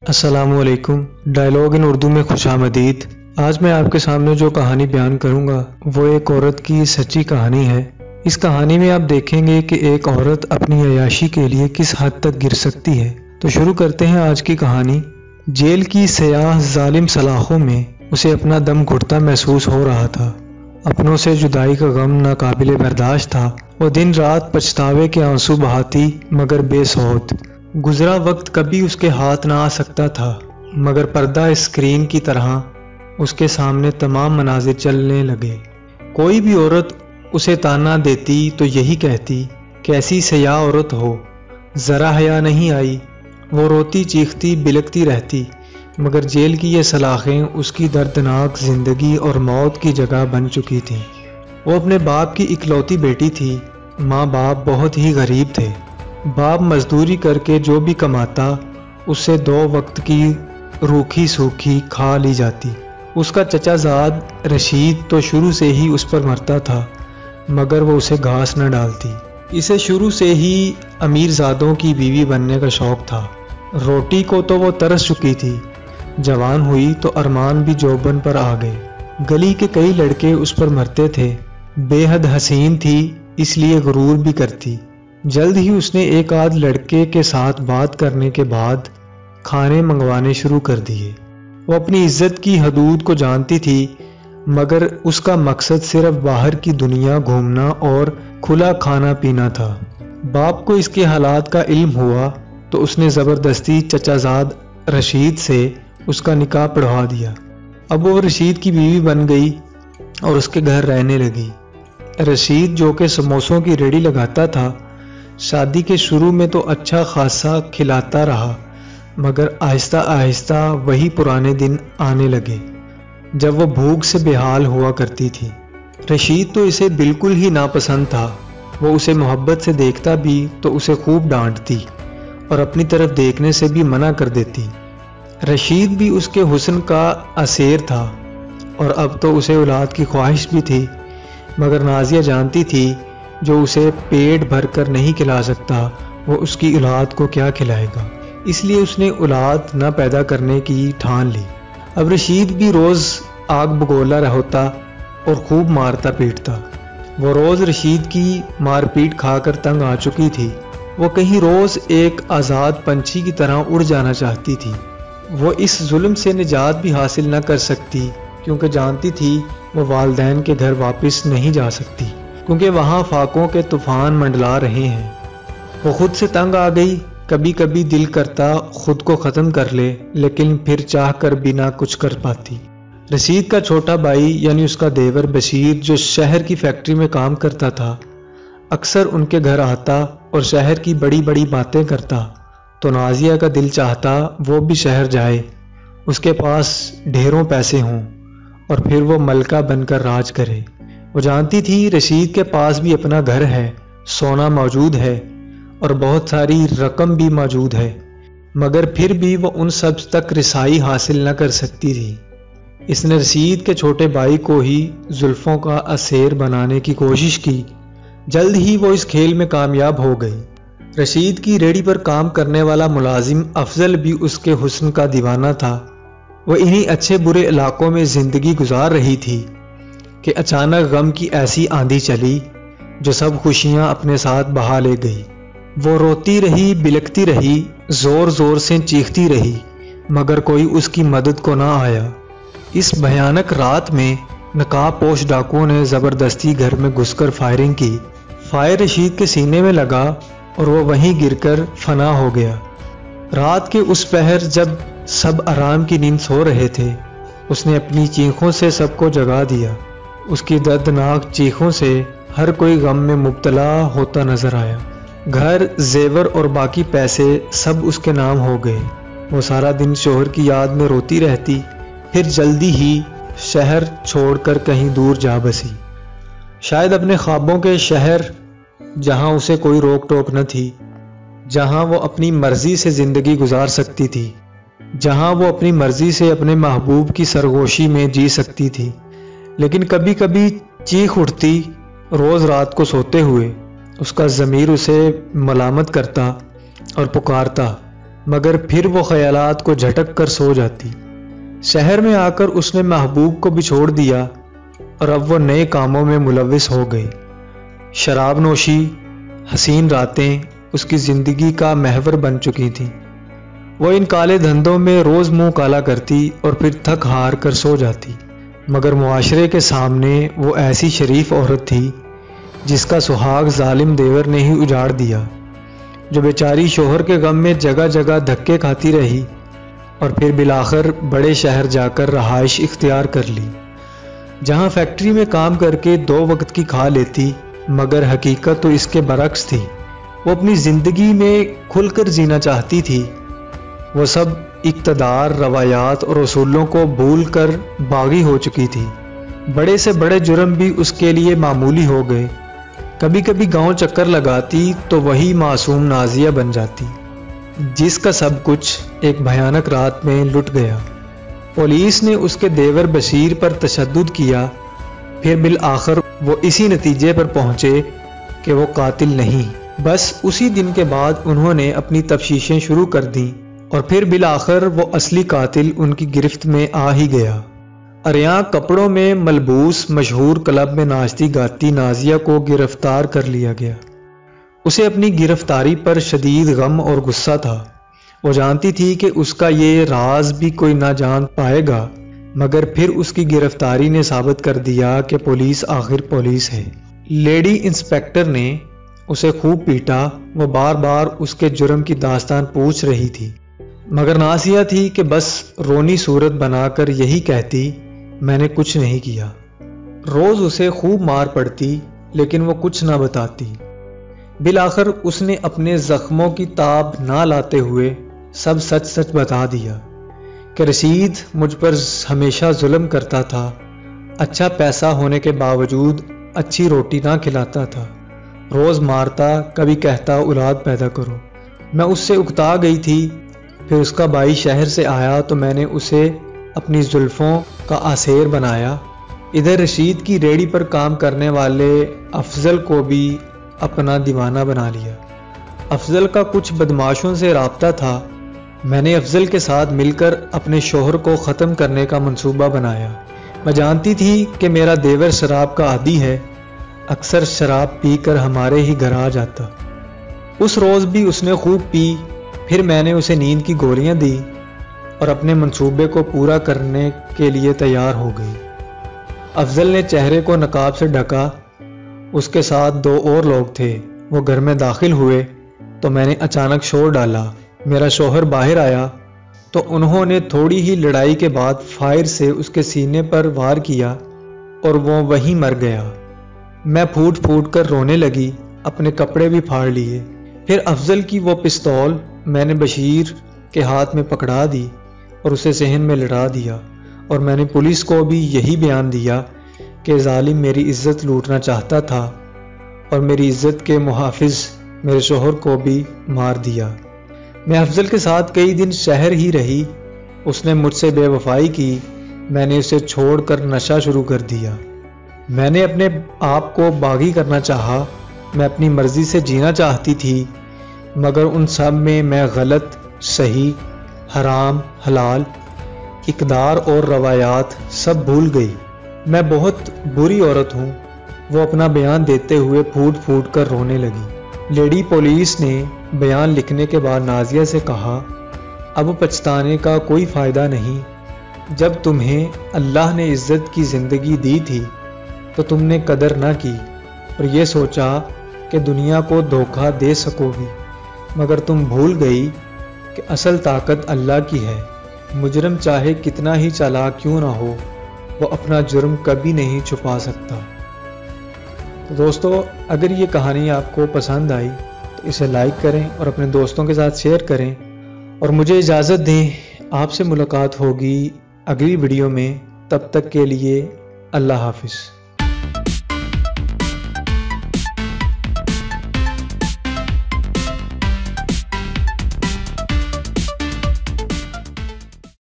السلام علیکم۔ ڈائلاگ ان اردو میں خوش آمدید۔ آج میں آپ کے سامنے جو کہانی بیان کروں گا وہ ایک عورت کی سچی کہانی ہے۔ اس کہانی میں آپ دیکھیں گے کہ ایک عورت اپنی عیاشی کے لیے کس حد تک گر سکتی ہے۔ تو شروع کرتے ہیں آج کی کہانی۔ جیل کی سیاہ ظالم سلاخوں میں اسے اپنا دم گھٹتا محسوس ہو رہا تھا۔ اپنوں سے جدائی کا غم ناقابل برداشت تھا۔ وہ دن رات پچھتاوے کے آنسو بہاتی مگر بے صوت۔ گزرا وقت کبھی اس کے ہاتھ نہ آ سکتا تھا مگر پردہ اسکرین کی طرح اس کے سامنے تمام مناظر چلنے لگے۔ کوئی بھی عورت اسے تانا دیتی تو یہی کہتی کیسی سیاہ عورت ہو، ذرا حیا نہیں آئی۔ وہ روتی چیختی بلکتی رہتی مگر جیل کی یہ سلاخیں اس کی دردناک زندگی اور موت کی جگہ بن چکی تھیں۔ وہ اپنے باپ کی اکلوتی بیٹی تھی۔ ماں باپ بہت ہی غریب تھے۔ باپ مزدوری کر کے جو بھی کماتا اس سے 2 وقت کی روکھی سوکھی کھا لی جاتی۔ اس کا چچا زاد رشید تو شروع سے ہی اس پر مرتا تھا مگر وہ اسے گھاس نہ ڈالتی۔ اسے شروع سے ہی امیر زادوں کی بیوی بننے کا شوق تھا۔ روٹی کو تو وہ ترس چکی تھی۔ جوان ہوئی تو ارمان بھی جوبن پر آ گئے۔ گلی کے کئی لڑکے اس پر مرتے تھے۔ بے حد حسین تھی اس لیے غرور بھی کرتی۔ جلد ہی اس نے ایک آدھ لڑکے کے ساتھ بات کرنے کے بعد کھانے منگوانے شروع کر دیے۔ وہ اپنی عزت کی حدود کو جانتی تھی مگر اس کا مقصد صرف باہر کی دنیا گھومنا اور کھلا کھانا پینا تھا۔ باپ کو اس کے حالات کا علم ہوا تو اس نے زبردستی چچا زاد رشید سے اس کا نکاح پڑھوا دیا۔ اب وہ رشید کی بیوی بن گئی اور اس کے گھر رہنے لگی۔ رشید جو کہ سموسوں کی ریڑھی لگاتا تھا، شادی کے شروع میں تو اچھا خاصا کھلاتا رہا مگر آہستہ آہستہ وہی پرانے دن آنے لگے جب وہ بھوک سے بے حال ہوا کرتی تھی۔ رشید تو اسے بالکل ہی ناپسند تھا۔ وہ اسے محبت سے دیکھتا بھی تو اسے خوب ڈانٹتی اور اپنی طرف دیکھنے سے بھی منع کر دیتی۔ رشید بھی اس کے حسن کا اسیر تھا اور اب تو اسے اولاد کی خواہش بھی تھی مگر نازیہ جانتی تھی جو اسے پیٹ بھر کر نہیں کھلا سکتا وہ اس کی اولاد کو کیا کھلائے گا، اس لیے اس نے اولاد نہ پیدا کرنے کی ٹھان لی۔ اب رشید بھی روز آگ بگولا ہوتا اور خوب مارتا پیٹتا۔ وہ روز رشید کی مار پیٹ کھا کر تنگ آ چکی تھی۔ وہ کہیں روز ایک آزاد پنچھی کی طرح اڑ جانا چاہتی تھی۔ وہ اس ظلم سے نجات بھی حاصل نہ کر سکتی کیونکہ جانتی تھی وہ والدین کے گھر واپس نہیں جا سکتی کیونکہ وہاں فاقوں کے طوفان منڈلا رہے ہیں۔ وہ خود سے تنگ آ گئی۔ کبھی کبھی دل کرتا خود کو ختم کر لے لیکن پھر چاہ کر بھی نہ کچھ کر پاتی۔ رشید کا چھوٹا بھائی یعنی اس کا دیور بشیر جو شہر کی فیکٹری میں کام کرتا تھا، اکثر ان کے گھر آتا اور شہر کی بڑی بڑی باتیں کرتا تو نازیہ کا دل چاہتا وہ بھی شہر جائے، اس کے پاس ڈھیروں پیسے ہوں اور پھر وہ ملکہ بن کر راج کرے۔ وہ جانتی تھی رشید کے پاس بھی اپنا گھر ہے، سونا موجود ہے اور بہت ساری رقم بھی موجود ہے مگر پھر بھی وہ ان سب تک رسائی حاصل نہ کر سکتی تھی۔ اس نے رشید کے چھوٹے بھائی کو ہی زلفوں کا اسیر بنانے کی کوشش کی۔ جلد ہی وہ اس کھیل میں کامیاب ہو گئی۔ رشید کی ریڑھی پر کام کرنے والا ملازم افضل بھی اس کے حسن کا دیوانہ تھا۔ وہ انہی اچھے برے علاقوں میں زندگی گزار رہی تھی کہ اچانک غم کی ایسی آندھی چلی جو سب خوشیاں اپنے ساتھ بہا لے گئی۔ وہ روتی رہی بلکتی رہی، زور زور سے چیختی رہی مگر کوئی اس کی مدد کو نہ آیا۔ اس بھیانک رات میں نقاب پوش ڈاکوؤں نے زبردستی گھر میں گھس کر فائرنگ کی۔ فائر رشید کے سینے میں لگا اور وہ وہیں گر کر فنا ہو گیا۔ رات کے اس پہر جب سب آرام کی نیند سو رہے تھے اس نے اپنی چیخوں سے سب کو جگا دیا۔ اس کی دردناک چیخوں سے ہر کوئی غم میں مبتلا ہوتا نظر آیا۔ گھر، زیور اور باقی پیسے سب اس کے نام ہو گئے۔ وہ سارا دن شوہر کی یاد میں روتی رہتی، پھر جلدی ہی شہر چھوڑ کر کہیں دور جا بسی، شاید اپنے خوابوں کے شہر جہاں اسے کوئی روک ٹوک نہ تھی، جہاں وہ اپنی مرضی سے زندگی گزار سکتی تھی، جہاں وہ اپنی مرضی سے اپنے محبوب کی سرگوشی میں جی سکتی تھی۔ لیکن کبھی کبھی چیخ اٹھتی روز رات کو سوتے ہوئے۔ اس کا ضمیر اسے ملامت کرتا اور پکارتا مگر پھر وہ خیالات کو جھٹک کر سو جاتی۔ شہر میں آ کر اس نے محبوب کو بھی چھوڑ دیا اور اب وہ نئے کاموں میں ملوث ہو گئی۔ شراب نوشی، حسین راتیں اس کی زندگی کا محور بن چکی تھیں۔ وہ ان کالے دھندوں میں روز منہ کالا کرتی اور پھر تھک ہار کر سو جاتی، مگر معاشرے کے سامنے وہ ایسی شریف عورت تھی جس کا سہاگ ظالم دیور نے ہی اجاڑ دیا، جو بیچاری شوہر کے غم میں جگہ جگہ دھکے کھاتی رہی اور پھر بالآخر بڑے شہر جا کر رہائش اختیار کر لی، جہاں فیکٹری میں کام کر کے 2 وقت کی کھا لیتی، مگر حقیقت تو اس کے برعکس تھی۔ وہ اپنی زندگی میں کھل کر جینا چاہتی تھی۔ وہ سب اقتدار، روایات اور اصولوں کو بھول کر باغی ہو چکی تھی۔ بڑے سے بڑے جرم بھی اس کے لیے معمولی ہو گئے۔ کبھی کبھی گاؤں چکر لگاتی تو وہی معصوم نازیہ بن جاتی، جس کا سب کچھ ایک بھیانک رات میں لٹ گیا۔ پولیس نے اس کے دیور بشیر پر تشدد کیا، پھر بالآخر وہ اسی نتیجے پر پہنچے کہ وہ قاتل نہیں۔ بس اسی دن کے بعد انہوں نے اپنی تفتیشیں شروع کر دیں اور پھر بالآخر وہ اصلی قاتل ان کی گرفت میں آ ہی گیا۔ عریاں کپڑوں میں ملبوس مشہور کلب میں ناچتی گاتی نازیہ کو گرفتار کر لیا گیا۔ اسے اپنی گرفتاری پر شدید غم اور غصہ تھا۔ وہ جانتی تھی کہ اس کا یہ راز بھی کوئی نہ جان پائے گا، مگر پھر اس کی گرفتاری نے ثابت کر دیا کہ پولیس آخر پولیس ہے۔ لیڈی انسپیکٹر نے اسے خوب پیٹا۔ وہ بار بار اس کے جرم کی داستان پوچھ رہی تھی، مگر نازیہ تھی کہ بس رونی صورت بنا کر یہی کہتی، میں نے کچھ نہیں کیا۔ روز اسے خوب مار پڑتی لیکن وہ کچھ نہ بتاتی۔ بالآخر اس نے اپنے زخموں کی تاب نہ لاتے ہوئے سب سچ سچ بتا دیا کہ رشید مجھ پر ہمیشہ ظلم کرتا تھا، اچھا پیسہ ہونے کے باوجود اچھی روٹی نہ کھلاتا تھا، روز مارتا، کبھی کہتا اولاد پیدا کرو۔ میں اس سے اکتا گئی تھی۔ پھر اس کا بھائی شہر سے آیا تو میں نے اسے اپنی زلفوں کا اسیر بنایا۔ ادھر رشید کی ریڑھی پر کام کرنے والے افضل کو بھی اپنا دیوانہ بنا لیا۔ افضل کا کچھ بدماشوں سے رابطہ تھا۔ میں نے افضل کے ساتھ مل کر اپنے شوہر کو ختم کرنے کا منصوبہ بنایا۔ میں جانتی تھی کہ میرا دیور شراب کا عادی ہے، اکثر شراب پی کر ہمارے ہی گھر آ جاتا۔ اس روز بھی اس نے خوب پی۔ پھر میں نے اسے نیند کی گولیاں دی اور اپنے منصوبے کو پورا کرنے کے لیے تیار ہو گئی۔ افضل نے چہرے کو نقاب سے ڈھکا۔ اس کے ساتھ 2 اور لوگ تھے۔ وہ گھر میں داخل ہوئے تو میں نے اچانک شور ڈالا۔ میرا شوہر باہر آیا تو انہوں نے تھوڑی ہی لڑائی کے بعد فائر سے اس کے سینے پر وار کیا اور وہ وہیں مر گیا۔ میں پھوٹ پھوٹ کر رونے لگی، اپنے کپڑے بھی پھاڑ لیے۔ پھر افضل کی وہ پستول میں نے بشیر کے ہاتھ میں پکڑا دی اور اسے صحن میں لڑا دیا، اور میں نے پولیس کو بھی یہی بیان دیا کہ ظالم میری عزت لوٹنا چاہتا تھا اور میری عزت کے محافظ میرے شوہر کو بھی مار دیا۔ میں افضل کے ساتھ کئی دن شہر ہی رہی۔ اس نے مجھ سے بے وفائی کی۔ میں نے اسے چھوڑ کر نشہ شروع کر دیا۔ میں نے اپنے آپ کو باغی کرنا چاہا۔ میں اپنی مرضی سے جینا چاہتی تھی، مگر ان سب میں غلط، صحیح، حرام، حلال، اقدار اور روایات سب بھول گئی۔ میں بہت بری عورت ہوں۔ وہ اپنا بیان دیتے ہوئے پھوٹ پھوٹ کر رونے لگی۔ لیڈی پولیس نے بیان لکھنے کے بعد نازیہ سے کہا، اب پچھتانے کا کوئی فائدہ نہیں۔ جب تمہیں اللہ نے عزت کی زندگی دی تھی تو تم نے قدر نہ کی اور یہ سوچا کہ دنیا کو دھوکہ دے سکو گی، مگر تم بھول گئی کہ اصل طاقت اللہ کی ہے۔ مجرم چاہے کتنا ہی چالاک کیوں نہ ہو، وہ اپنا جرم کبھی نہیں چھپا سکتا۔ تو دوستو، اگر یہ کہانی آپ کو پسند آئی تو اسے لائک کریں اور اپنے دوستوں کے ساتھ شیئر کریں، اور مجھے اجازت دیں۔ آپ سے ملاقات ہوگی اگلی ویڈیو میں۔ تب تک کے لیے اللہ حافظ۔